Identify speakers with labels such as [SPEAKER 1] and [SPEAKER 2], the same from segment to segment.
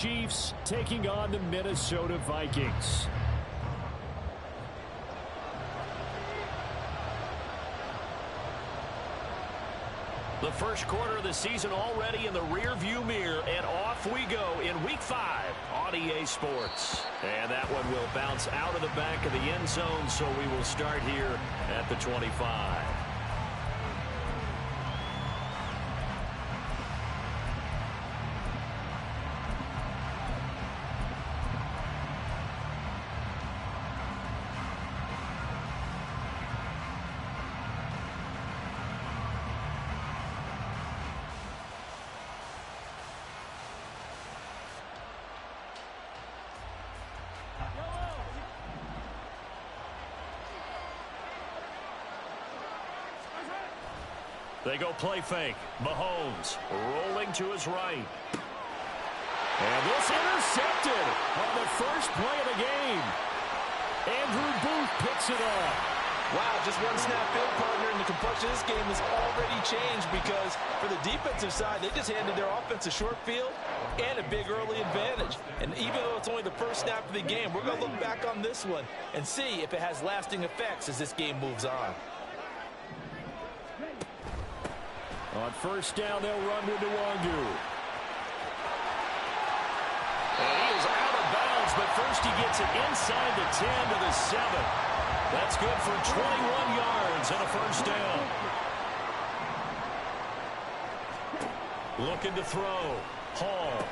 [SPEAKER 1] Chiefs taking on the Minnesota Vikings.
[SPEAKER 2] The first quarter of the season already in the rear-view mirror, and off we go in Week 5 on EA Sports. And that one will bounce out of the back of the end zone, so we will start here at the 25. They go play fake. Mahomes rolling to his right. And this intercepted on the first play of the game. Andrew Booth picks it off.
[SPEAKER 3] Wow, just one snap field partner, and the complexion of this game has already changed because for the defensive side, they just handed their offense a short field and a big early advantage. And even though it's only the first snap of the game, we're going to look back on this one and see if it has lasting effects as this game moves on.
[SPEAKER 1] On first down, they'll run with Nwangu.
[SPEAKER 2] And he is out of bounds, but first he gets it inside the 10 to the 7. That's good for 21 yards and a first down. Looking to throw. Hall.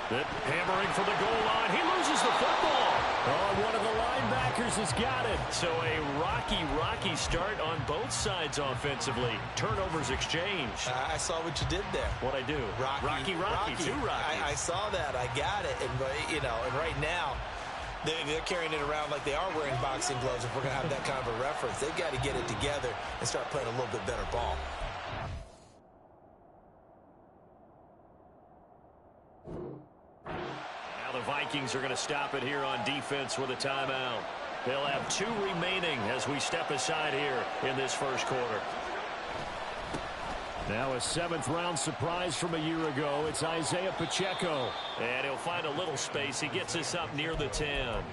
[SPEAKER 2] Hammering for the goal line. He loses the football.
[SPEAKER 1] Oh, one of the linebackers has got it.
[SPEAKER 2] So a rocky start on both sides offensively. Turnovers exchanged.
[SPEAKER 3] I saw what you did there.
[SPEAKER 2] What'd I do? Rocky. Two Rockies.
[SPEAKER 3] I saw that. I got it. And, and right now, they're carrying it around like they are wearing boxing gloves. If we're going to have that kind of a reference, they've got to get it together and start playing a little bit better ball.
[SPEAKER 2] Now the Vikings are going to stop it here on defense with a timeout. They'll have 2 remaining as we step aside here in this first quarter.
[SPEAKER 1] Now a 7th-round surprise from a year ago. It's Isaiah Pacheco.
[SPEAKER 2] And he'll find a little space. He gets us up near the 10.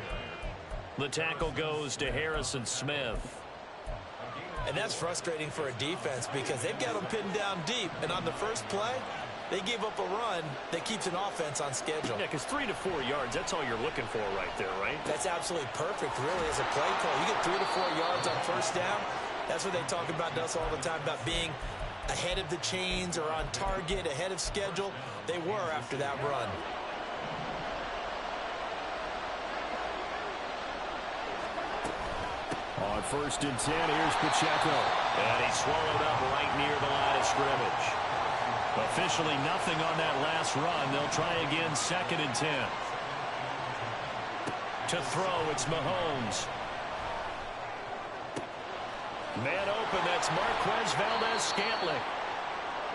[SPEAKER 2] The tackle goes to Harrison Smith.
[SPEAKER 3] And that's frustrating for a defense because they've got them pinned down deep. And on the first play, they gave up a run that keeps an offense on schedule.
[SPEAKER 2] Yeah, because 3 to 4 yards, that's all you're looking for right there, right?
[SPEAKER 3] That's absolutely perfect, really, as a play call. You get 3 to 4 yards on first down. That's what they talk about to us all the time, about being ahead of the chains or on target, ahead of schedule. They were after that run.
[SPEAKER 1] On first and 10, here's Pacheco.
[SPEAKER 2] And he's swallowed up right near the line of scrimmage. Officially nothing on that last run. They'll try again 2nd and 10. To throw, it's Mahomes. Man open, that's Marquez Valdes-Scantling.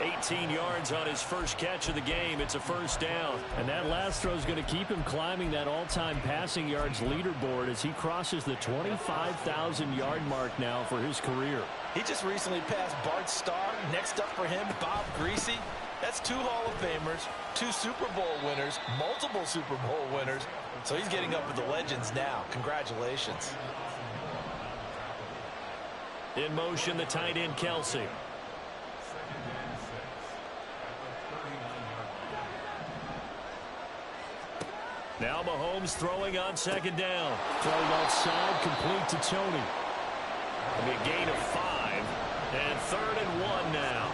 [SPEAKER 2] 18 yards on his first catch of the game. It's a first down.
[SPEAKER 1] And that last throw is going to keep him climbing that all-time passing yards leaderboard as he crosses the 25,000-yard mark now for his career.
[SPEAKER 3] He just recently passed Bart Starr. Next up for him, Bob Greasy. That's 2 Hall of Famers, 2 Super Bowl winners, multiple Super Bowl winners. So he's getting up with the legends now. Congratulations.
[SPEAKER 2] In motion, the tight end, Kelsey. Now Mahomes throwing on 2nd down.
[SPEAKER 1] Throw outside, complete to Tony.
[SPEAKER 2] It'll be a gain of 5, and 3rd and 1 now.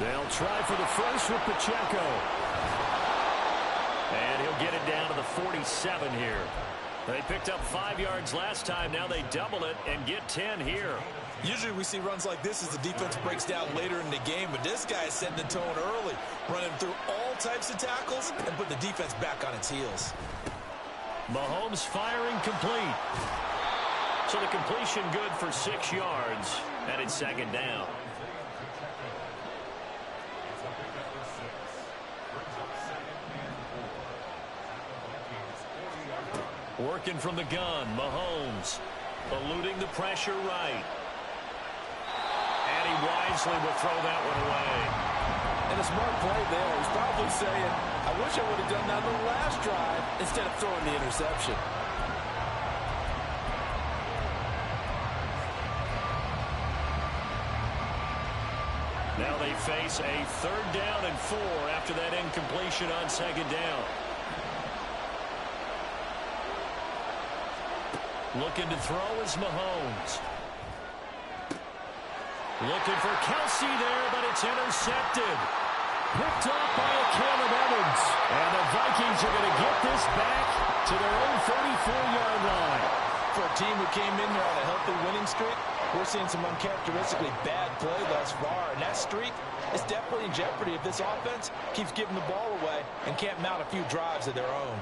[SPEAKER 1] They'll try for the first with Pacheco.
[SPEAKER 2] And he'll get it down to the 47 here. They picked up 5 yards last time. Now they double it and get 10 here.
[SPEAKER 3] Usually we see runs like this as the defense breaks down later in the game, but this guy is setting the tone early, running through all types of tackles and put the defense back on its heels.
[SPEAKER 2] Mahomes firing complete. So the completion good for 6 yards, and it's 2nd down. Working from the gun, Mahomes eluding the pressure right. And he wisely will throw that one away.
[SPEAKER 3] And a smart play there. He's probably saying, I wish I would have done that on the last drive instead of throwing the interception.
[SPEAKER 1] Now they face a 3rd down and 4 after that incompletion on 2nd down. Looking to throw is Mahomes. Looking for Kelsey there, but it's intercepted. Picked off by a Caleb Evans. And the Vikings are going to get this back to their own 34-yard line.
[SPEAKER 3] For a team who came in here on a healthy winning streak, we're seeing some uncharacteristically bad play thus far. And that streak is definitely in jeopardy if this offense keeps giving the ball away and can't mount a few drives of their own.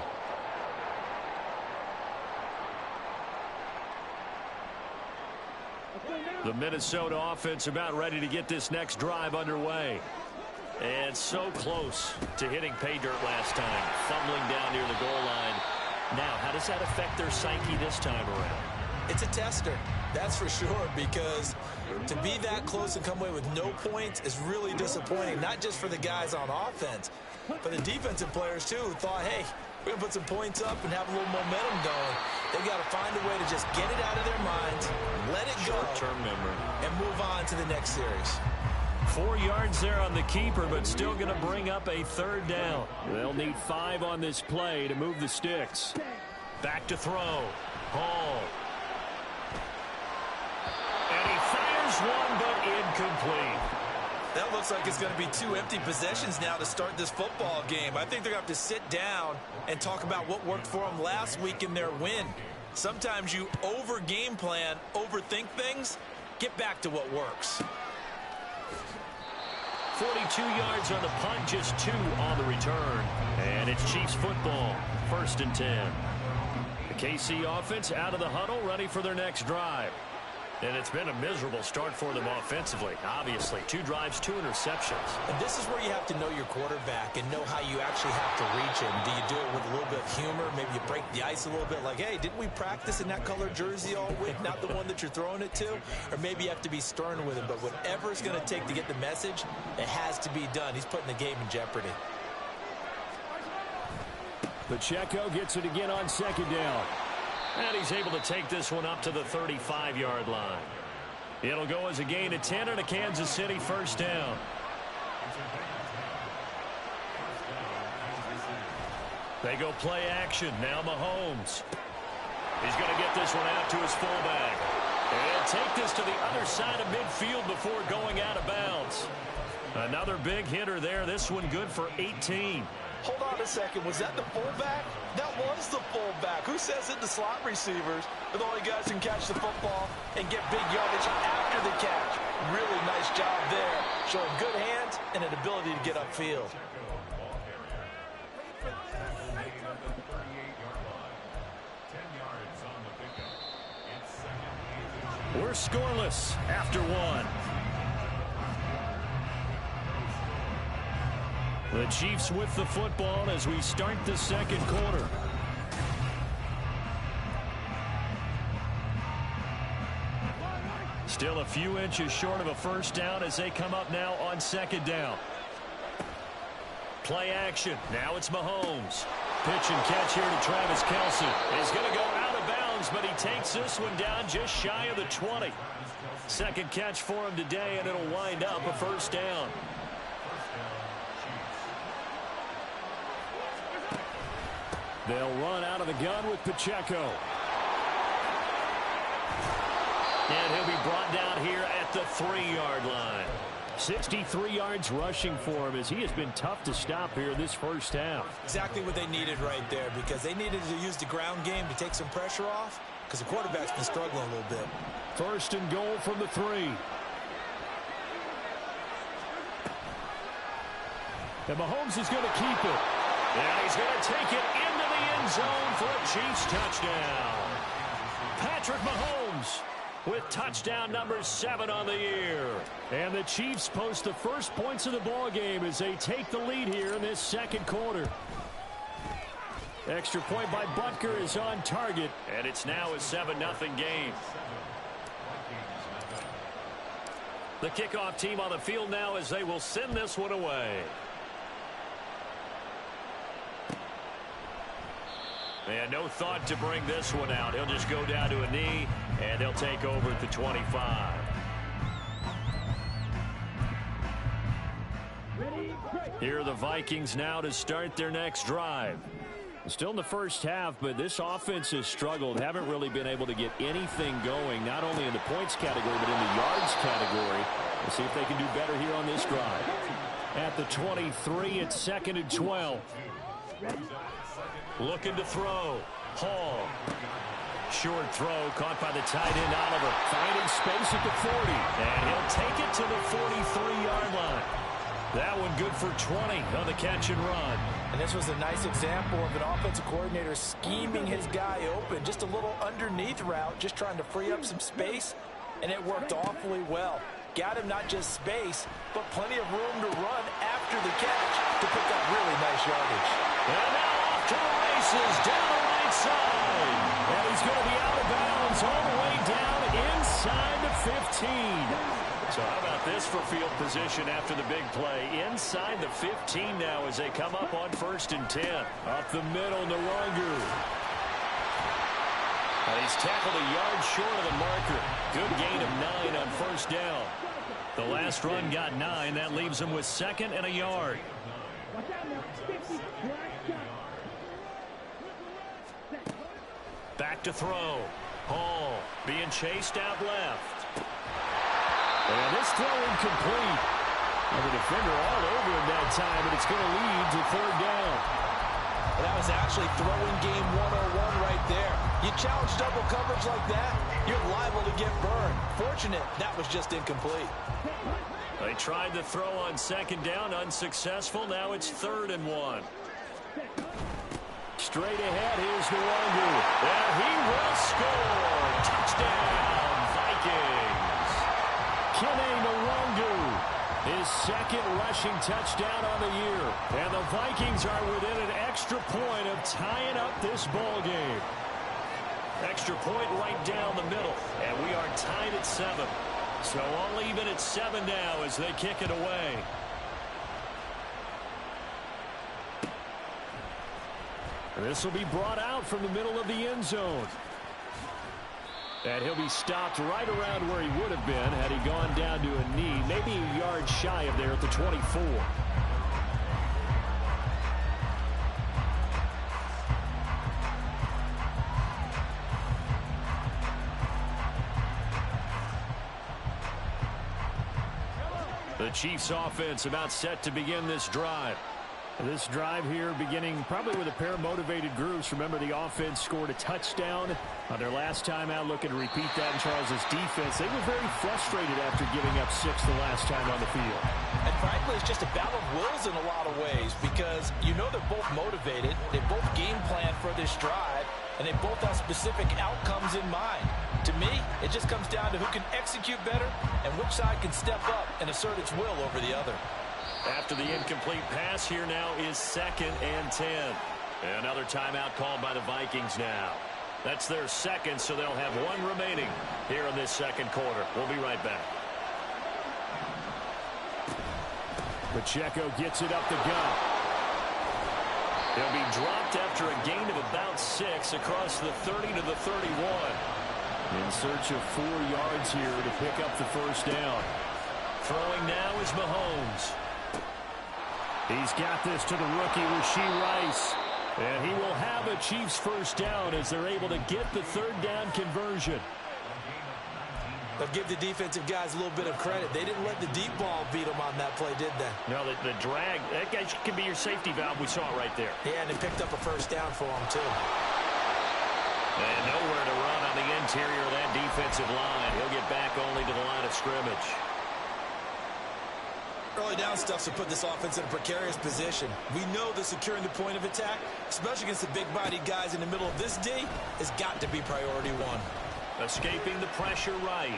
[SPEAKER 1] The Minnesota offense about ready to get this next drive underway. And so close to hitting pay dirt last time, fumbling down near the goal line. Now, how does that affect their psyche this time around?
[SPEAKER 3] It's a tester, that's for sure, because to be that close and come away with no points is really disappointing, not just for the guys on offense, but the defensive players, too, who thought, hey, we're going to put some points up and have a little momentum going. They've got to find a way to just get it out of their minds, let it go,
[SPEAKER 1] short-term memory,
[SPEAKER 3] and move on to the next series.
[SPEAKER 1] 4 yards there on the keeper, but still going to bring up a 3rd down. They'll need 5 on this play to move the sticks. Back to throw. Hall. And he fires one, but incomplete.
[SPEAKER 3] That looks like it's going to be 2 empty possessions now to start this football game. I think they're going to have to sit down and talk about what worked for them last week in their win. Sometimes you over-game plan, overthink things. Get back to what works.
[SPEAKER 1] 42 yards on the punt, just 2 on the return. And it's Chiefs football, 1st and 10. The KC offense out of the huddle, ready for their next drive. And it's been a miserable start for them offensively. Obviously, 2 drives, 2 interceptions.
[SPEAKER 3] And this is where you have to know your quarterback and know how you actually have to reach him. Do you do it with a little bit of humor? Maybe you break the ice a little bit like, hey, didn't we practice in that color jersey all week? Not the one that you're throwing it to? Or maybe you have to be stern with him. But whatever it's going to take to get the message, it has to be done. He's putting the game in jeopardy.
[SPEAKER 1] Pacheco gets it again on 2nd down. And he's able to take this one up to the 35-yard line. It'll go as a gain of 10 and a Kansas City 1st down. They go play action. Now Mahomes. He's going to get this one out to his fullback. And take this to the other side of midfield before going out of bounds. Another big hitter there. This one good for 18.
[SPEAKER 3] Hold on a second. Was that the fullback? That was the fullback. Who says it? The slot receivers are the only guys who can catch the football and get big yardage after the catch. Really nice job there. Showing good hands and an ability to get upfield.
[SPEAKER 1] We're scoreless after 1. The Chiefs with the football as we start the 2nd quarter. Still a few inches short of a 1st down as they come up now on 2nd down. Play action. Now it's Mahomes. Pitch and catch here to Travis Kelce. He's going to go out of bounds, but he takes this one down just shy of the 20. 2nd catch for him today, and it'll wind up a 1st down. They'll run out of the gun with Pacheco. And he'll be brought down here at the 3-yard line. 63 yards rushing for him as he has been tough to stop here this 1st half.
[SPEAKER 3] Exactly what they needed right there, because they needed to use the ground game to take some pressure off, because the quarterback's been struggling a little bit.
[SPEAKER 1] 1st and goal from the 3. And Mahomes is going to keep it. And he's going to take it into the end zone for a Chiefs touchdown. Patrick Mahomes with touchdown number 7 on the year. And the Chiefs post the first points of the ball game as they take the lead here in this 2nd quarter. Extra point by Butker is on target, and it's now a 7-0 game.
[SPEAKER 2] The kickoff team on the field now as they will send this one away. And no thought to bring this one out. He'll just go down to a knee, and they'll take over at the 25. Here are the Vikings now to start their next drive. Still in the first half, but this offense has struggled. Haven't really been able to get anything going, not only in the points category, but in the yards category. We'll see if they can do better here on this drive. At the 23, it's 2nd and 12. Looking to throw. Hall. Short throw caught by the tight end Oliver. Finding space at the 40. And he'll take it to the 43-yard line. That one good for 20 on the catch and run.
[SPEAKER 3] And this was a nice example of an offensive coordinator scheming his guy open. Just a little underneath route, just trying to free up some space. And it worked awfully well. Got him not just space, but plenty of room to run after the catch to pick up really nice yardage.
[SPEAKER 2] And now off to the races down the right side. And he's going to be out of bounds all the way down inside the 15. So how about this for field position after the big play? Inside the 15 now as they come up on 1st and 10. Up the middle, Nwangu. He's tackled a yard short of the marker. Good gain of 9 on 1st down. The last run got 9. That leaves him with 2nd and a yard. Back to throw. Hall being chased out left. And this throw incomplete. And the defender all over him that time, and it's going to lead to 3rd down.
[SPEAKER 3] Well, that was actually throwing game 101 right there. You challenge double coverage like that, you're liable to get burned. Fortunate, that was just incomplete.
[SPEAKER 2] They tried to throw on 2nd down, unsuccessful. Now it's 3rd and 1. Straight ahead, here's Nwangu. And he will score. Touchdown, Vikings. Kene Nwangu, his 2nd rushing touchdown on the year. And the Vikings are within an extra point of tying up this ball game. Extra point right down the middle. And we are tied at 7. So all even at 7 now as they kick it away. This will be brought out from the middle of the end zone. And he'll be stopped right around where he would have been had he gone down to a knee, maybe a yard shy of there at the 24. The Chiefs offense about set to begin this drive. This drive here beginning probably with a pair of motivated groups. Remember, the offense scored a touchdown on their last time out. Looking to repeat that in Charles's defense. They were very frustrated after giving up 6 the last time on the field.
[SPEAKER 3] And frankly, it's just a battle of wills in a lot of ways because you know they're both motivated. They both game plan for this drive, and they both have specific outcomes in mind. To me, it just comes down to who can execute better and which side can step up and assert its will over the other.
[SPEAKER 2] After the incomplete pass, here now is 2nd and 10. Another timeout called by the Vikings now. That's their 2nd, so they'll have 1 remaining here in this 2nd quarter. We'll be right back. Pacheco gets it up the gut. He'll be dropped after a gain of about 6 across the 30 to the 31. In search of 4 yards here to pick up the 1st down. Throwing now is Mahomes. He's got this to the rookie, Rashee Rice. And he will have a Chiefs 1st down as they're able to get the 3rd down conversion.
[SPEAKER 3] They'll give the defensive guys a little bit of credit. They didn't let the deep ball beat them on that play, did they?
[SPEAKER 2] No, the drag, that guy can be your safety valve. We saw it right there.
[SPEAKER 3] Yeah, and they picked up a 1st down for him, too.
[SPEAKER 2] And nowhere to run on the interior of that defensive line. He'll get back only to the line of scrimmage.
[SPEAKER 3] Early down stuff to put this offense in a precarious position. We know that securing the point of attack, especially against the big-bodied guys in the middle of this D, has got to be priority 1.
[SPEAKER 2] Escaping the pressure right.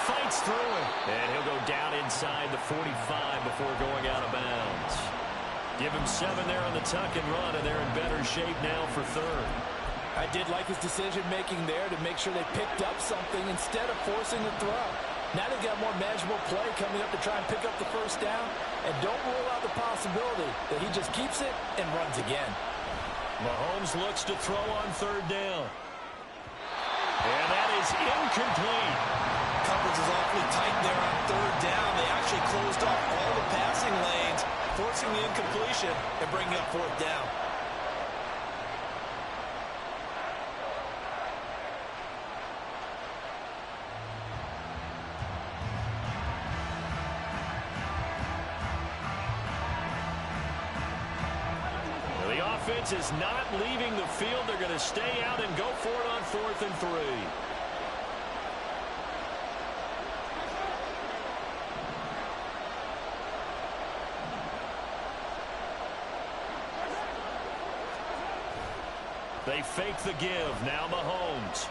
[SPEAKER 2] Fights through it. And he'll go down inside the 45 before going out of bounds. Give him 7 there on the tuck and run, and they're in better shape now for 3rd.
[SPEAKER 3] I did like his decision-making there to make sure they picked up something instead of forcing a throw. Now they've got more manageable play coming up to try and pick up the first down. And don't rule out the possibility that he just keeps it and runs again.
[SPEAKER 1] Mahomes looks to throw on third down. And that is incomplete.
[SPEAKER 3] Coverage is awfully tight there on third down. They actually closed off all the passing lanes, forcing the incompletion and bringing up fourth down.
[SPEAKER 1] Offense is not leaving the field. They're going to stay out and go for it on 4th and 3. They fake the give. Now Mahomes.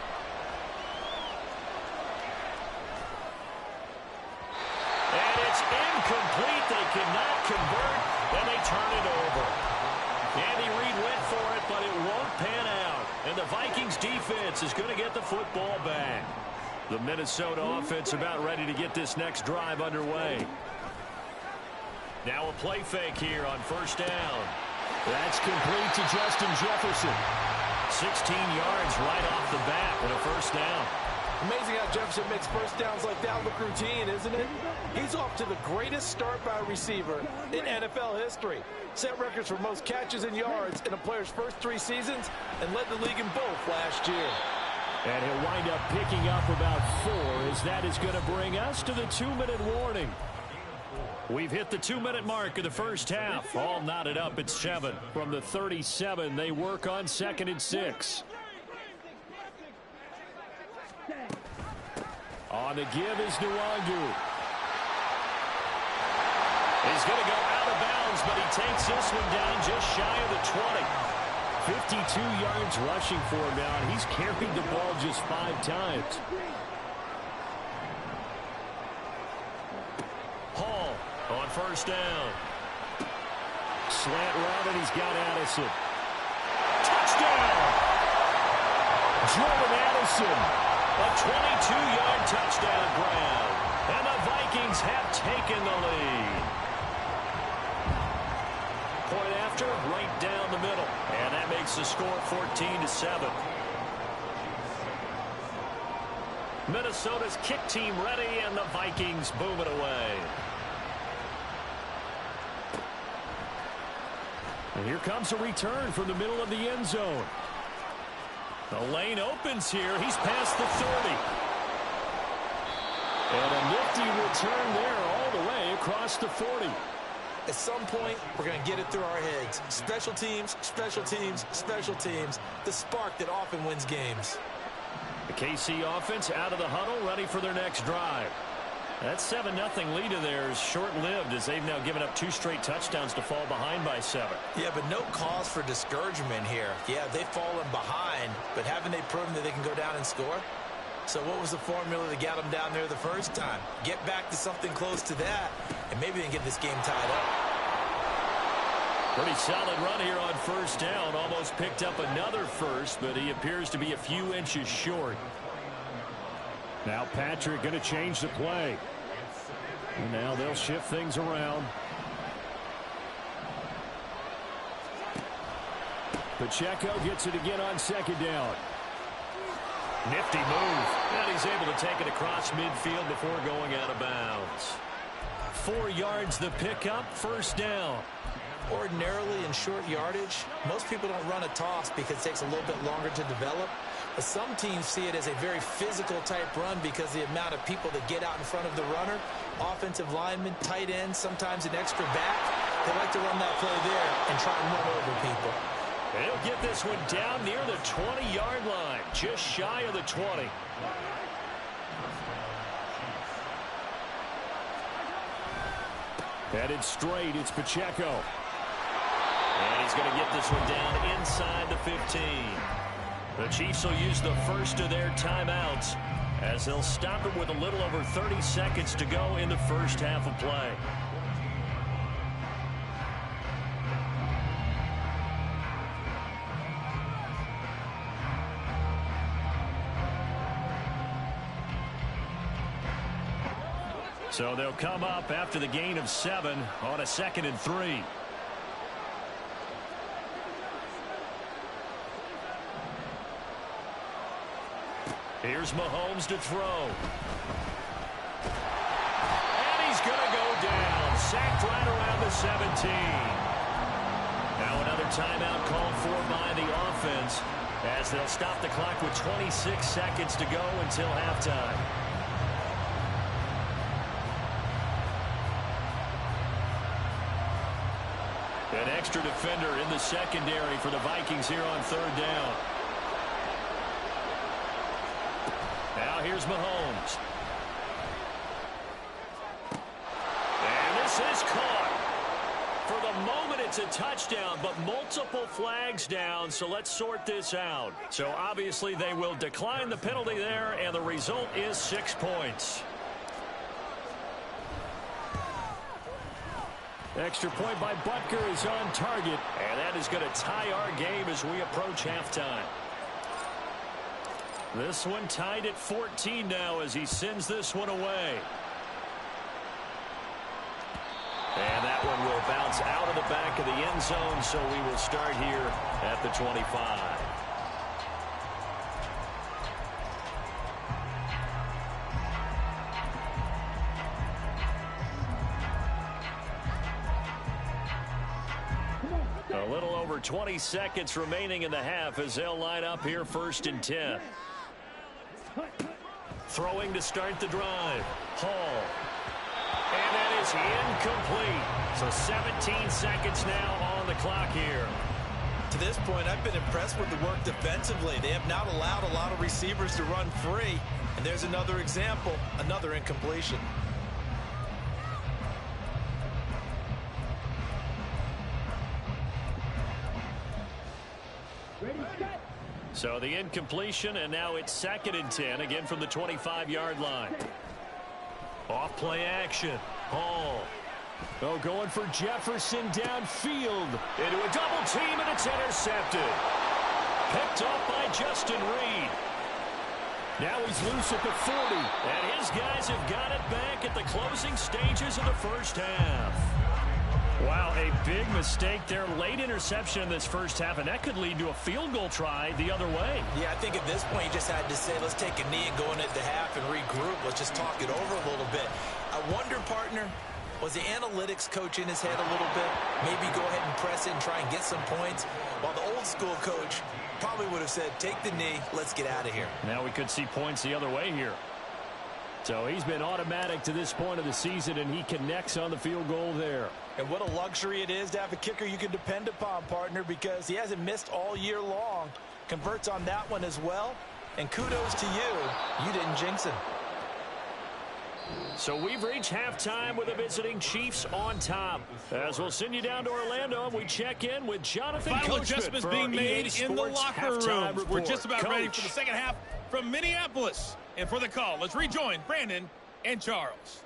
[SPEAKER 1] And it's incomplete. They cannot convert, and they turn it over. Andy Reid went for it, but it won't pan out. And the Vikings defense is going to get the football back. The Minnesota offense about ready to get this next drive underway. Now a play fake here on first down. That's complete to Justin Jefferson. 16 yards right off the bat with a first down.
[SPEAKER 3] Amazing how Jefferson makes first downs like that look routine, isn't it? He's off to the greatest start by a receiver in NFL history. Set records for most catches and yards in a player's first 3 seasons and led the league in both last year.
[SPEAKER 1] And he'll wind up picking up about 4 as that is going to bring us to the 2-minute warning. We've hit the 2-minute mark of the first half. All knotted up at 7. From the 37, they work on 2nd and 6. On the give is Nwangu. He's going to go out of bounds, but he takes this one down just shy of the 20. 52 yards rushing for him now, and he's carried the ball just 5 times. Hall on first down. Slant route, and he's got Addison. Touchdown! Jordan Addison. A 22-yard touchdown grab. And the Vikings have taken the lead. Point after, right down the middle. And that makes the score 14-7. Minnesota's kick team ready, and the Vikings boom it away. And here comes a return from the middle of the end zone. The lane opens here. He's past the 30. And a nifty return there all the way across the 40.
[SPEAKER 3] At some point, we're going to get it through our heads. Special teams, special teams, special teams. The spark that often wins games.
[SPEAKER 1] The KC offense out of the huddle, ready for their next drive. That 7-0 lead of theirs short-lived as they've now given up 2 straight touchdowns to fall behind by 7.
[SPEAKER 3] Yeah, but no cause for discouragement here. Yeah, they've fallen behind, but haven't they proven that they can go down and score? So what was the formula that got them down there the first time? Get back to something close to that, and maybe they can get this game tied up.
[SPEAKER 1] Pretty solid run here on first down. Almost picked up another first, but he appears to be a few inches short. Now Patrick going to change the play. And now they'll shift things around. Pacheco gets it again on second down. Nifty move. And he's able to take it across midfield before going out of bounds. 4 yards the pickup, first down.
[SPEAKER 3] Ordinarily in short yardage, most people don't run a toss because it takes a little bit longer to develop. But some teams see it as a very physical type run because the amount of people that get out in front of the runner, offensive linemen, tight ends, sometimes an extra back, they like to run that play there and try and run over people.
[SPEAKER 1] And he'll get this one down near the 20-yard line, just shy of the 20. Headed straight, it's Pacheco. And he's going to get this one down inside the 15. The Chiefs will use the first of their timeouts as they'll stop it with a little over 30 seconds to go in the first half of play. So they'll come up after the gain of 7 on a 2nd and 3. Here's Mahomes to throw. And he's going to go down. Sacked right around the 17. Now another timeout called for by the offense as they'll stop the clock with 26 seconds to go until halftime. An extra defender in the secondary for the Vikings here on 3rd down. Now here's Mahomes. And this is caught. For the moment, it's a touchdown, but multiple flags down, so let's sort this out. So obviously they will decline the penalty there, and the result is 6 points. Extra point by Butker is on target, and that is going to tie our game as we approach halftime. This one tied at 14 now as he sends this one away. And that one will bounce out of the back of the end zone, so we will start here at the 25. A little over 20 seconds remaining in the half as they'll line up here 1st and 10. Throwing to start the drive. Hall. And that is incomplete. So 17 seconds now on the clock here.
[SPEAKER 3] To this point, I've been impressed with the work defensively. They have not allowed a lot of receivers to run free. And there's another example, another incompletion.
[SPEAKER 1] So the incompletion, and now it's 2nd and 10, again from the 25-yard line. Off play action. Hall. Oh, going for Jefferson downfield. Into a double team, and it's intercepted. Picked off by Justin Reed. Now he's loose at the 40. And his guys have got it back at the closing stages of the first half. Wow, a big mistake there. Late interception in this first half, and that could lead to a field goal try the other way.
[SPEAKER 3] Yeah, I think at this point you just had to say, let's take a knee and go into the half and regroup. Let's just talk it over a little bit. I wonder, partner, was the analytics coach in his head a little bit? Maybe go ahead and press it and try and get some points? While the old school coach probably would have said, take the knee, let's get out of here.
[SPEAKER 1] Now we could see points the other way here. So he's been automatic to this point of the season, and he connects on the field goal there.
[SPEAKER 3] And what a luxury it is to have a kicker you can depend upon, partner, because he hasn't missed all year long. Converts on that one as well. And kudos to you. You didn't jinx him.
[SPEAKER 1] So we've reached halftime with the visiting Chiefs on top. As we'll send you down to Orlando, and we check in with Jonathan
[SPEAKER 4] Final
[SPEAKER 1] Coachman
[SPEAKER 4] adjustments
[SPEAKER 1] for
[SPEAKER 4] being
[SPEAKER 1] EA
[SPEAKER 4] made in the
[SPEAKER 1] Sports
[SPEAKER 4] locker
[SPEAKER 1] halftime
[SPEAKER 4] rooms. We're
[SPEAKER 1] report.
[SPEAKER 4] just about
[SPEAKER 1] Coach.
[SPEAKER 4] ready for the second half from Minneapolis. And for the call, let's rejoin Brandon and Charles.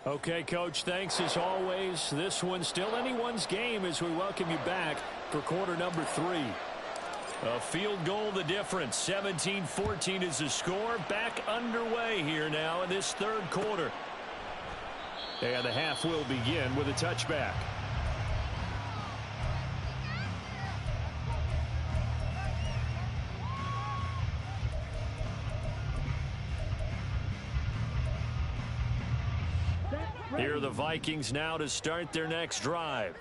[SPEAKER 1] Okay, Coach, thanks as always. This one's still anyone's game as we welcome you back for quarter number 3. A field goal the difference. 17-14 is the score. Back underway here now in this 3rd quarter. And the half will begin with a touchback. Here are the Vikings now to start their next drive.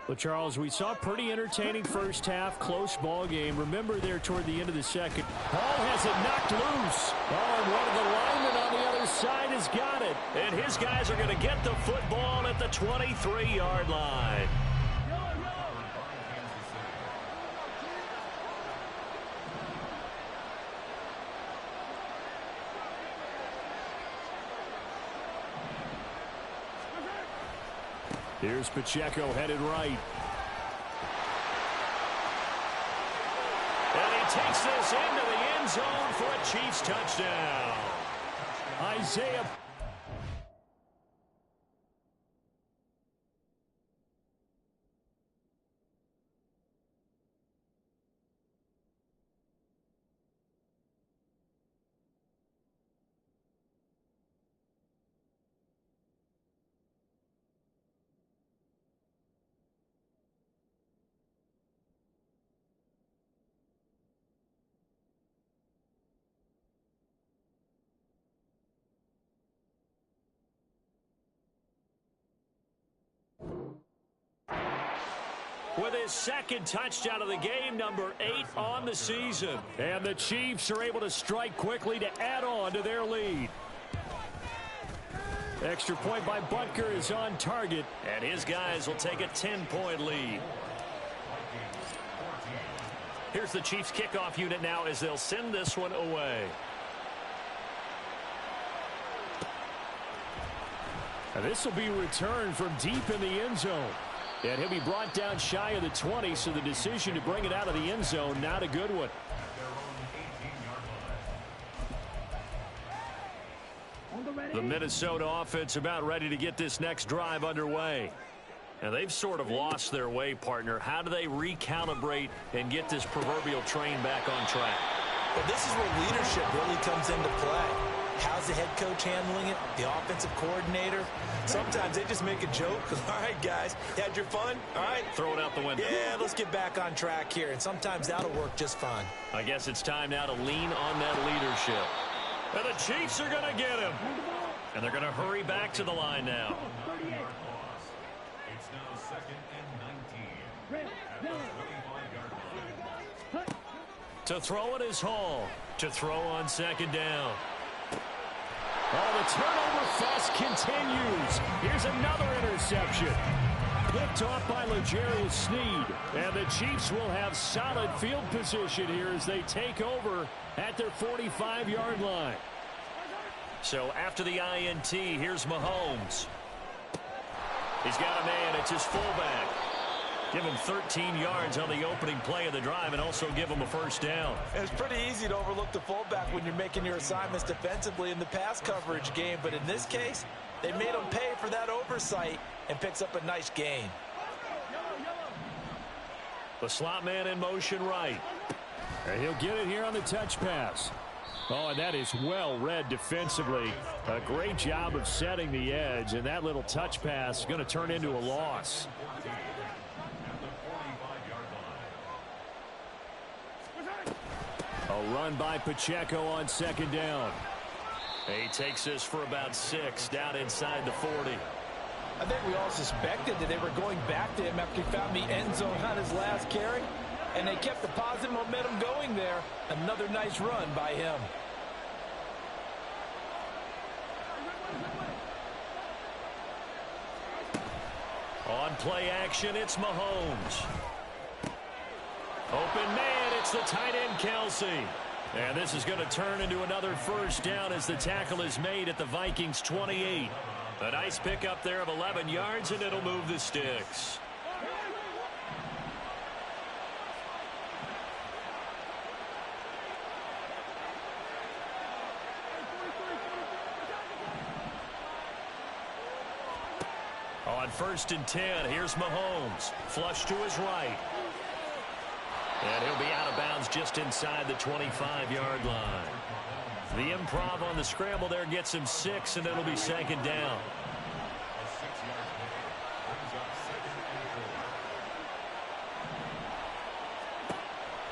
[SPEAKER 1] Well, Charles, we saw a pretty entertaining first half, close ball game. Remember there toward the end of the second. Hall has it knocked loose. Oh, and one of the linemen on the other side has got it. And his guys are going to get the football at the 23-yard line. Here's Pacheco headed right.
[SPEAKER 2] takes this into the end zone for a Chiefs touchdown.
[SPEAKER 1] Isaiah.
[SPEAKER 2] With his second touchdown of the game, number 8 on the season.
[SPEAKER 1] And the Chiefs are able to strike quickly to add on to their lead. Extra point by Butker is on target.
[SPEAKER 2] And his guys will take a 10-point lead. Here's the Chiefs kickoff unit now as they'll send this one away.
[SPEAKER 1] And this will be returned from deep in the end zone. And he'll be brought down shy of the 20, so the decision to bring it out of the end zone, not a good one.
[SPEAKER 2] The Minnesota offense about ready to get this next drive underway. And they've sort of lost their way, partner. How do they recalibrate and get this proverbial train back on track?
[SPEAKER 3] Well, this is where leadership really comes into play. How's the head coach handling it? The offensive coordinator? Sometimes they just make a joke. All right, guys, you had your fun? All right.
[SPEAKER 2] Throw it out the window.
[SPEAKER 3] Yeah, let's get back on track here. And sometimes that'll work just fine.
[SPEAKER 2] I guess it's time now to lean on that leadership. And the Chiefs are going to get him. And they're going to hurry back to the line now.
[SPEAKER 5] It's now 2nd and 19.
[SPEAKER 2] To throw it is Hall. To throw on 2nd down.
[SPEAKER 1] Oh, the turnover fest continues. Here's another interception. Picked off by L'Jarius Sneed. And the Chiefs will have solid field position here as they take over at their 45-yard line.
[SPEAKER 2] So after the INT, here's Mahomes. He's got a man. It's his fullback. Give him 13 yards on the opening play of the drive and also give him a first down.
[SPEAKER 3] It's pretty easy to overlook the fullback when you're making your assignments defensively in the pass coverage game. But in this case, they made him pay for that oversight and picks up a nice gain.
[SPEAKER 2] The slot man in motion right.
[SPEAKER 1] And he'll get it here on the touch pass. Oh, and that is well read defensively. A great job of setting the edge, and that little touch pass is going to turn into a loss. A run by Pacheco on 2nd down.
[SPEAKER 2] He takes this for about 6 down inside the 40.
[SPEAKER 3] I think we all suspected that they were going back to him after he found the end zone on his last carry. And they kept the positive momentum going there. Another nice run by him.
[SPEAKER 2] On play action, it's Mahomes. Open man, it's the tight end Kelsey. And this is going to turn into another first down as the tackle is made at the Vikings 28. A nice pickup there of 11 yards, and it'll move the sticks. On 1st and 10, here's Mahomes. Flush to his right. And he'll be out of bounds just inside the 25-yard line. The improv on the scramble there gets him 6, and it'll be 2nd down.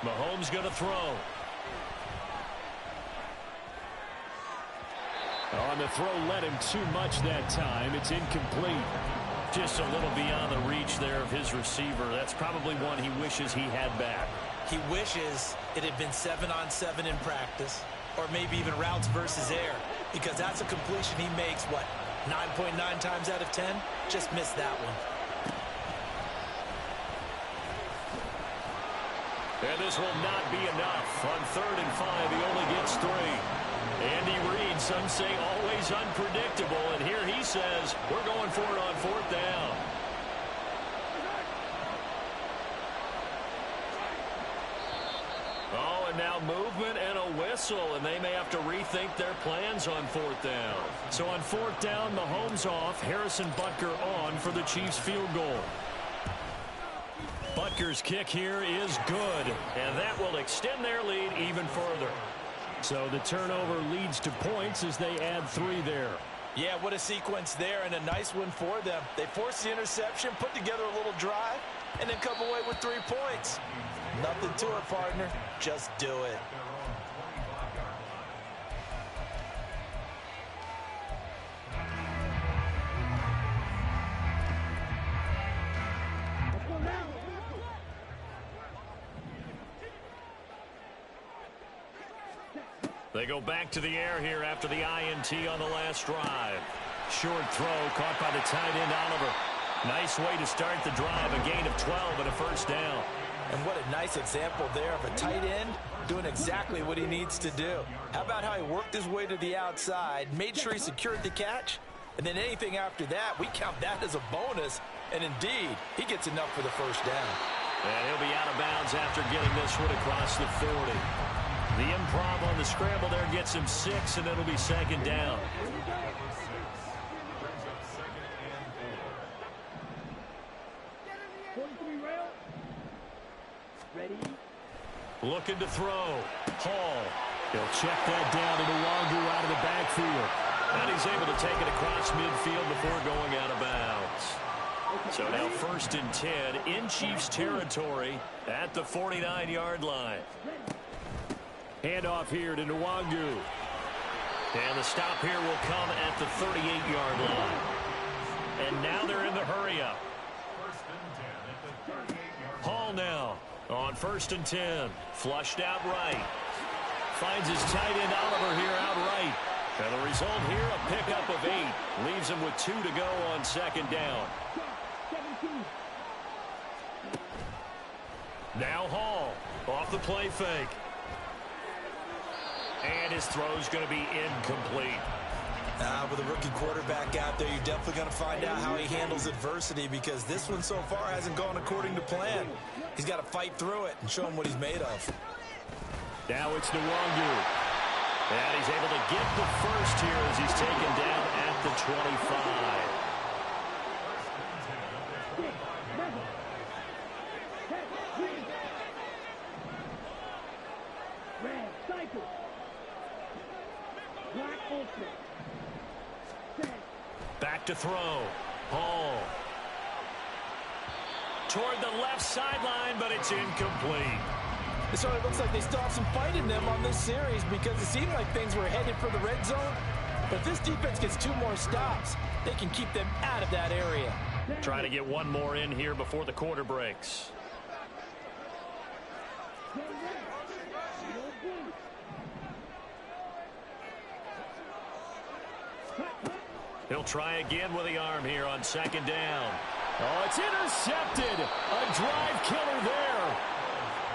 [SPEAKER 2] Mahomes going to throw.
[SPEAKER 1] On the throw, led him too much that time. It's incomplete.
[SPEAKER 2] Just a little beyond the reach there of his receiver. That's probably one he wishes he had back.
[SPEAKER 3] He wishes it had been 7-on-7 in practice, or maybe even routes versus air, because that's a completion he makes, what, 9.9 times out of 10? Just missed that one.
[SPEAKER 2] And this will not be enough. On 3rd and 5, he only gets 3. Andy Reid, some say always unpredictable, and here he says, we're going for it on 4th down. Oh, and And now movement and a whistle, and they may have to rethink their plans on 4th down.
[SPEAKER 1] So on 4th down, Mahomes off, Harrison Butker on for the Chiefs field goal. Butker's kick here is good, and that will extend their lead even further. So the turnover leads to points as they add 3 there.
[SPEAKER 3] Yeah, what a sequence there, and a nice one for them. They forced the interception, put together a little drive, and then come away with 3 points. Nothing to it, partner. Just do it.
[SPEAKER 1] They go back to the air here after the INT on the last drive. Short throw caught by the tight end, Oliver. Nice way to start the drive, a gain of 12 and a 1st down.
[SPEAKER 3] And what a nice example there of a tight end doing exactly what he needs to do. How about how he worked his way to the outside, made sure he secured the catch, and then anything after that, we count that as a bonus. And indeed, he gets enough for the 1st down.
[SPEAKER 1] And he'll be out of bounds after getting this one across the 40. The improv on the scramble there gets him 6, and it'll be 2nd down. Looking to throw. Hall. He'll check that down to Nwangu out of the backfield. And he's able to take it across midfield before going out of bounds. So now 1st and 10 in Chiefs territory at the 49-yard line. Handoff here to Nwangu. And the stop here will come at the 38-yard line. And now they're in the hurry-up. Hall now on 1st and 10. Flushed out right. Finds his tight end Oliver here out right. And the result here, a pickup of 8. Leaves him with 2 to go on 2nd down. Now Hall off the play fake. And his throw's going to be incomplete.
[SPEAKER 3] With a rookie quarterback out there, you're definitely going to find out how he handles adversity, because this one so far hasn't gone according to plan. He's got to fight through it and show him what he's made of.
[SPEAKER 1] Now it's Nwangu. And he's able to get the 1st here as he's taken down at the 25. Back to throw. Hall. Toward the left sideline, but it's incomplete.
[SPEAKER 3] So it looks like they still have some fight in them on this series, because it seemed like things were headed for the red zone. But if this defense gets 2 more stops, they can keep them out of that area.
[SPEAKER 1] Try to get 1 more in here before the quarter breaks. He'll try again with the arm here on 2nd down. Oh, it's intercepted. A drive killer there.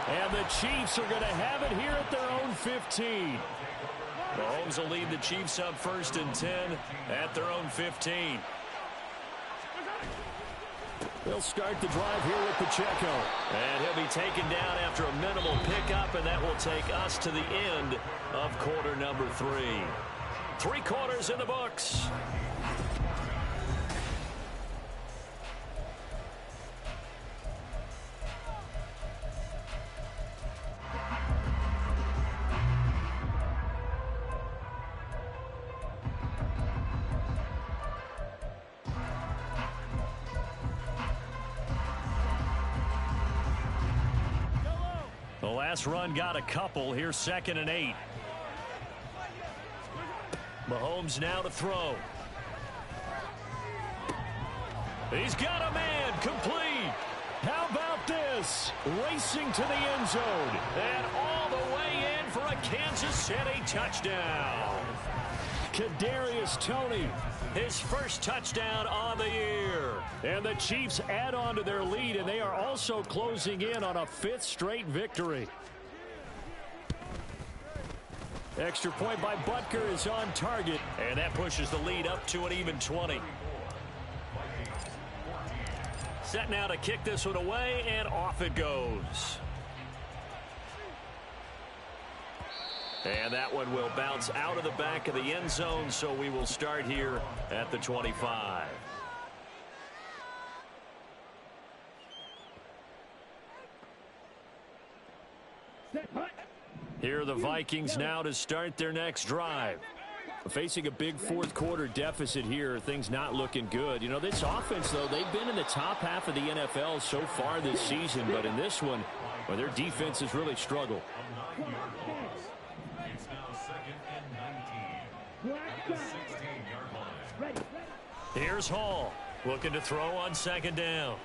[SPEAKER 1] And the Chiefs are going to have it here at their own 15. Mahomes will lead the Chiefs up 1st and 10 at their own 15. They'll start the drive here with Pacheco. And he'll be taken down after a minimal pickup, and that will take us to the end of quarter number 3. 3 quarters in the books. The last run got a couple. Here's 2nd and 8. Mahomes now to throw. He's got a man, complete. How about this? Racing to the end zone. And all the way in for a Kansas City touchdown. Kadarius Toney, his 1st touchdown on the year. And the Chiefs add on to their lead, and they are also closing in on a 5th straight victory. Extra point by Butker is on target, and that pushes the lead up to an even 20. Set now to kick this one away, and off it goes.
[SPEAKER 2] And that one will bounce out of the back of the end zone, so we will start here at the 25. Here are the Vikings now to start their next drive. Facing a big fourth quarter deficit here, things not looking good. You know, this offense, though, they've been in the top half of the NFL so far this season, but in this one, well, their defense has really struggled.
[SPEAKER 5] It's now 2nd and 19 at the 16-yard line.
[SPEAKER 1] Here's Hall looking to throw on 2nd down.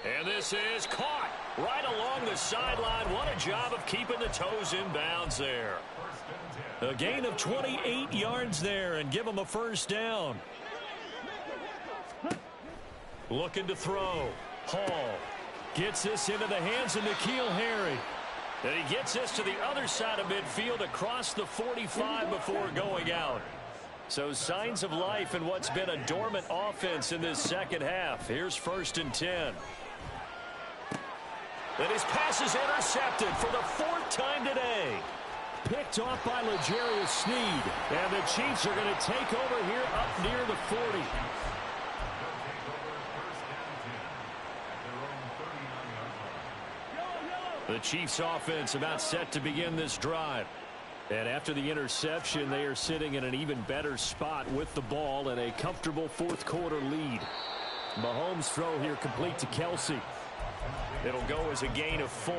[SPEAKER 1] And this is caught right along the sideline. What a job of keeping the toes in bounds there. A gain of 28 yards there and give them a first down. Looking to throw. Hall gets this into the hands of N'Keal Harry. And he gets this to the other side of midfield across the 45 before going out. So signs of life in what's been a dormant offense in this second half. Here's 1st and 10. And his pass is intercepted for the 4th time today. Picked off by L'Jarius Sneed. And the Chiefs are going to take over here up near the 40. The Chiefs offense about set to begin this drive. And after the interception, they are sitting in an even better spot with the ball and a comfortable fourth quarter lead. Mahomes' throw here complete to Kelsey. It'll go as a gain of 4,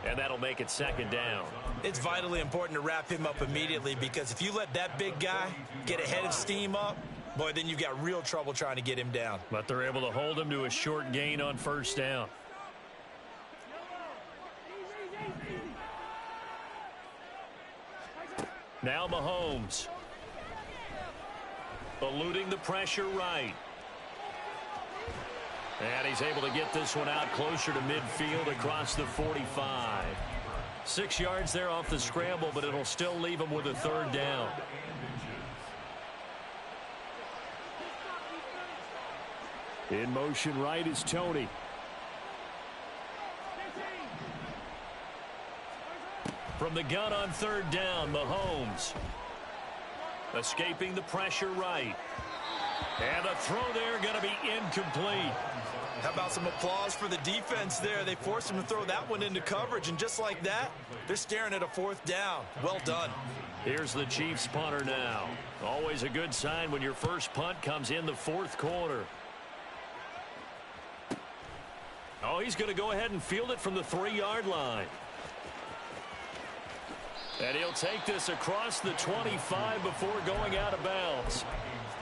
[SPEAKER 1] and that'll make it 2nd down.
[SPEAKER 3] It's vitally important to wrap him up immediately, because if you let that big guy get ahead of steam up, boy, then you've got real trouble trying to get him down.
[SPEAKER 1] But they're able to hold him to a short gain on 1st down. Now Mahomes. Eluding the pressure right. And he's able to get this one out closer to midfield across the 45. 6 yards there off the scramble, but it'll still leave him with a 3rd down. In motion right is Tony. From the gun on 3rd down, Mahomes. Escaping the pressure right. And the throw there going to be incomplete.
[SPEAKER 3] How about some applause for the defense there? They forced him to throw that one into coverage, and just like that, they're staring at a 4th down. Well done.
[SPEAKER 1] Here's the Chiefs punter now. Always a good sign when your first punt comes in the 4th quarter. Oh, he's going to go ahead and field it from the 3-yard line. And he'll take this across the 25 before going out of bounds.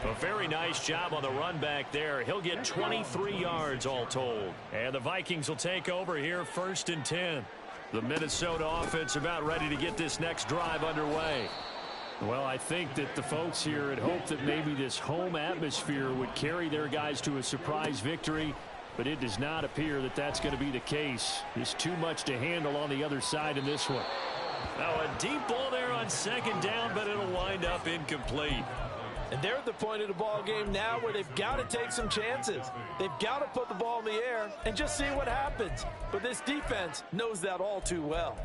[SPEAKER 1] A very nice job on the run back there. He'll get 23 yards all told. And the Vikings will take over here 1st and 10. The Minnesota offense about ready to get this next drive underway. Well, I think that the folks here had hoped that maybe this home atmosphere would carry their guys to a surprise victory, but it does not appear that that's going to be the case. There's too much to handle on the other side in this one. Now a deep ball there on 2nd down, but it'll wind up incomplete.
[SPEAKER 3] And they're at the point of the ball game now where they've got to take some chances. They've got to put the ball in the air and just see what happens. But this defense knows that all too well.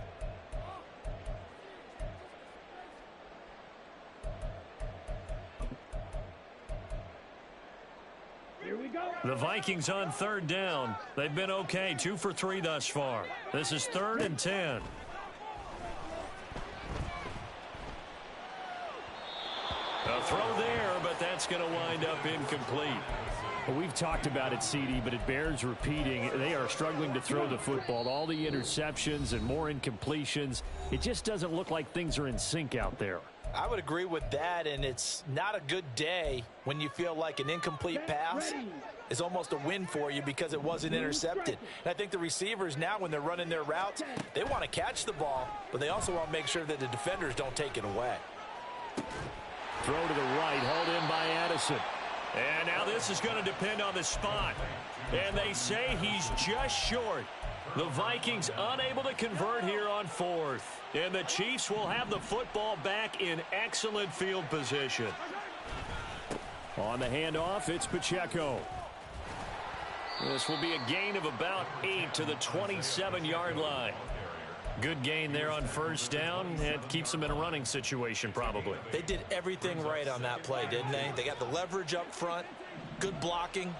[SPEAKER 1] The Vikings on 3rd down. They've been okay, 2 for 3 thus far. This is 3rd and 10. A throw there, but that's going to wind up incomplete. Well, we've talked about it, CD, but it bears repeating. They are struggling to throw the football. All the interceptions and more incompletions. It just doesn't look like things are in sync out there.
[SPEAKER 3] I would agree with that, and it's not a good day when you feel like an incomplete pass is almost a win for you because it wasn't intercepted. And I think the receivers now, when they're running their routes, they want to catch the ball, but they also want to make sure that the defenders don't take it away.
[SPEAKER 1] Throw to the right, hauled in by Addison. And now this is going to depend on the spot. And they say he's just short. The Vikings unable to convert here on 4th. And the Chiefs will have the football back in excellent field position. On the handoff, it's Pacheco. This will be a gain of about 8 to the 27-yard line.
[SPEAKER 2] Good gain there on first down. It keeps them in a running situation probably.
[SPEAKER 3] They did everything right on that play, didn't they? They got the leverage up front, good blocking,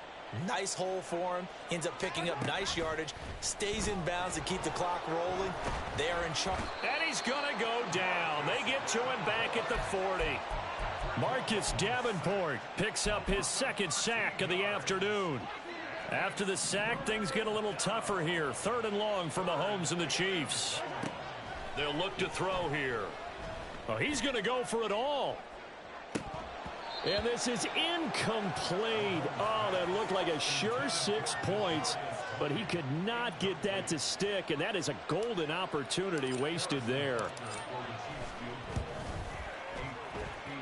[SPEAKER 3] nice hole for him, ends up picking up nice yardage, stays in bounds to keep the clock rolling. They are in charge.
[SPEAKER 2] And he's going to go down. They get to him back at the 40. Marcus Davenport picks up his second sack of the afternoon. After the sack, things get a little tougher here. 3rd and long for Mahomes and the Chiefs. They'll look to throw here. Oh, he's going to go for it all. And this is incomplete. Oh, that looked like a sure 6 points, but he could not get that to stick, and that is a golden opportunity wasted there.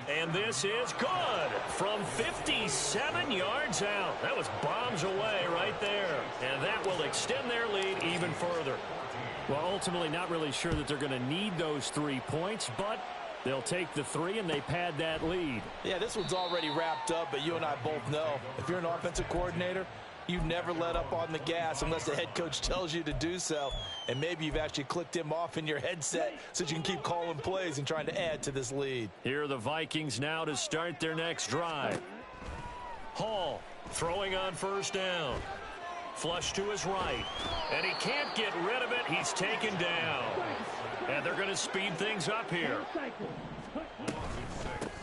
[SPEAKER 2] And this is good from 57 yards out. That was bombs away right there. And that will extend their lead even further. Well, ultimately not really sure that they're going to need those 3 points, but they'll take the 3 and they pad that lead.
[SPEAKER 3] Yeah, this one's already wrapped up, but you and I both know if you're an offensive coordinator, you never let up on the gas unless the head coach tells you to do so. And maybe you've actually clicked him off in your headset so you can keep calling plays and trying to add to this lead.
[SPEAKER 2] Here are the Vikings now to start their next drive. Hall throwing on first down. Flush to his right. And he can't get rid of it. He's taken down. And they're going to speed things up here.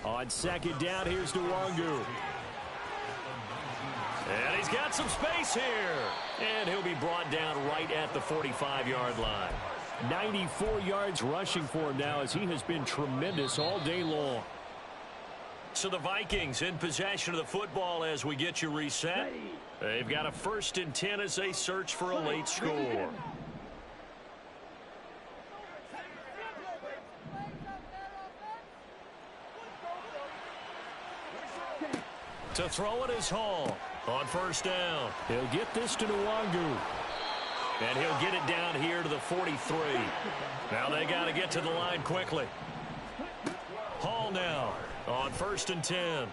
[SPEAKER 2] On second down, here's Nwangu. And he's got some space here. And he'll be brought down right at the 45-yard line. 94 yards rushing for him now as he has been tremendous all day long. So the Vikings in possession of the football as we get you reset. They've got a 1st and 10 as they search for a late score. To throw it is Hall on first down. He'll get this to Nwangu. And he'll get it down here to the 43. Now they got to get to the line quickly. Hall now on 1st and 10.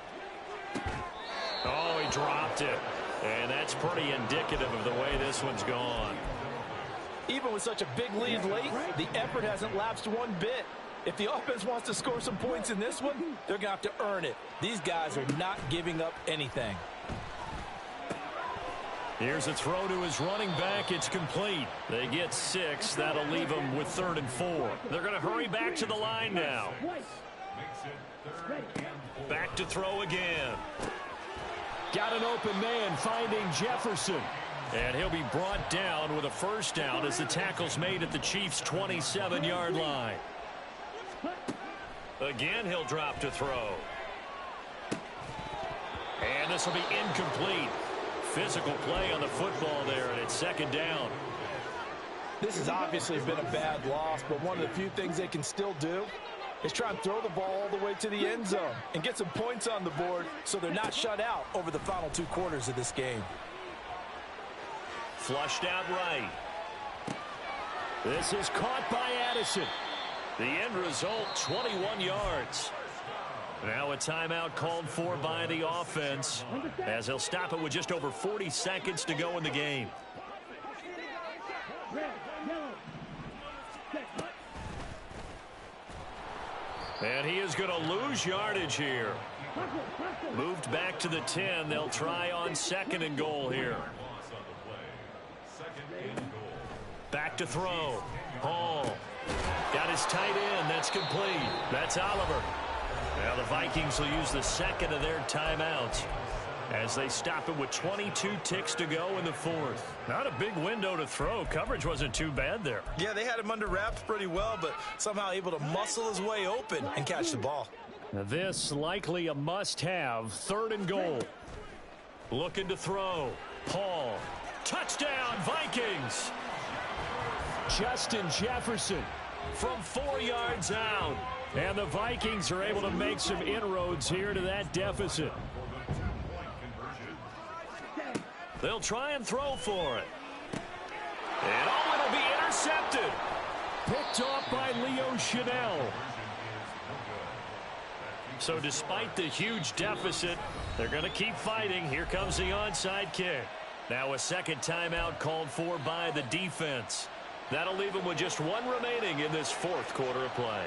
[SPEAKER 2] Oh, he dropped it. And that's pretty indicative of the way this one's gone.
[SPEAKER 3] Even with such a big lead late, the effort hasn't lapsed one bit. If the offense wants to score some points in this one, they're going to have to earn it. These guys are not giving up anything.
[SPEAKER 2] Here's a throw to his running back. It's complete. They get 6. That'll leave them with 3rd and 4. They're going to hurry back to the line now. Back to throw again. Got an open man finding Jefferson. And he'll be brought down with a first down as the tackle's made at the Chiefs' 27-yard line. Again, he'll drop to throw. And this will be incomplete. Physical play on the football there, and it's 2nd down.
[SPEAKER 3] This has obviously been a bad loss, but one of the few things they can still do is try and throw the ball all the way to the end zone and get some points on the board so they're not shut out over the final 2 quarters of this game.
[SPEAKER 2] Flushed out right. This is caught by Addison. The end result, 21 yards. Now a timeout called for by the offense as they'll stop it with just over 40 seconds to go in the game. And he is going to lose yardage here. Moved back to the 10. They'll try on 2nd and goal here. Back to throw. Hall. Got his tight end. That's complete. That's Oliver. Now the Vikings will use the 2nd of their timeouts as they stop it with 22 ticks to go in the 4th. Not a big window to throw. Coverage wasn't too bad there.
[SPEAKER 3] Yeah, they had him under wraps pretty well, but somehow able to muscle his way open and catch the ball.
[SPEAKER 2] Now this likely a must-have. 3rd and goal. Looking to throw. Hall. Touchdown, Vikings. Justin Jefferson from 4 yards out. And the Vikings are able to make some inroads here to that deficit. They'll try and throw for it. And oh, it'll be intercepted. Picked off by Leo Chanel. So despite the huge deficit, they're going to keep fighting. Here comes the onside kick. Now a 2nd timeout called for by the defense. That'll leave them with just one remaining in this fourth quarter of play.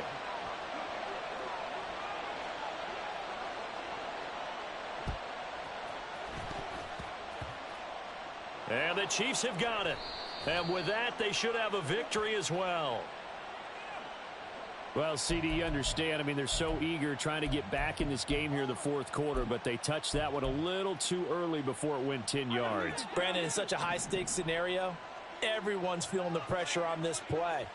[SPEAKER 2] And the Chiefs have got it. And with that, they should have a victory as well.
[SPEAKER 1] Well, CD, you understand. I mean, they're so eager trying to get back in this game here in the fourth quarter, but they touched that one a little too early before it went 10 yards.
[SPEAKER 3] Brandon, in such a high-stakes scenario, everyone's feeling the pressure on this play.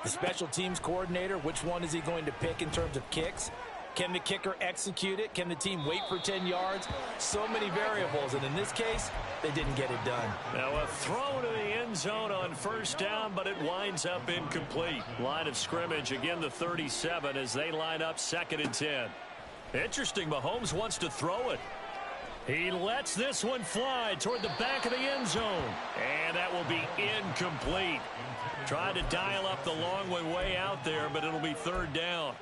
[SPEAKER 3] The special teams coordinator, which one is he going to pick in terms of kicks? Can the kicker execute it? Can the team wait for 10 yards? So many variables, and in this case, they didn't get it done.
[SPEAKER 2] Now a throw to the end zone on first down, but it winds up incomplete. Line of scrimmage, again the 37 as they line up 2nd and 10. Interesting, Mahomes wants to throw it. He lets this one fly toward the back of the end zone. And that will be incomplete. Tried to dial up the long way out there, but it'll be 3rd down.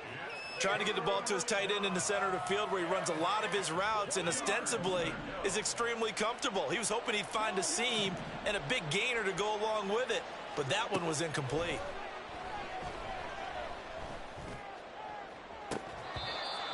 [SPEAKER 3] Trying to get the ball to his tight end in the center of the field where he runs a lot of his routes and ostensibly is extremely comfortable. He was hoping he'd find a seam and a big gainer to go along with it, but that one was incomplete.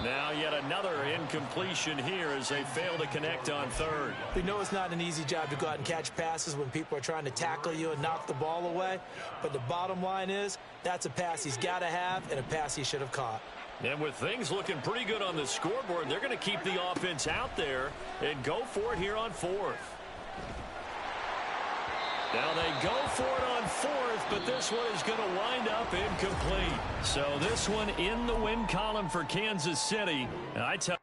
[SPEAKER 2] Now yet another incompletion here as they fail to connect on 3rd.
[SPEAKER 3] We know it's not an easy job to go out and catch passes when people are trying to tackle you and knock the ball away, but the bottom line is that's a pass he's got to have and a pass he should have caught.
[SPEAKER 2] And with things looking pretty good on the scoreboard, they're going to keep the offense out there and go for it here on 4th. Now they go for it on 4th, but this one is going to wind up incomplete. So this one in the win column for Kansas City. And I tell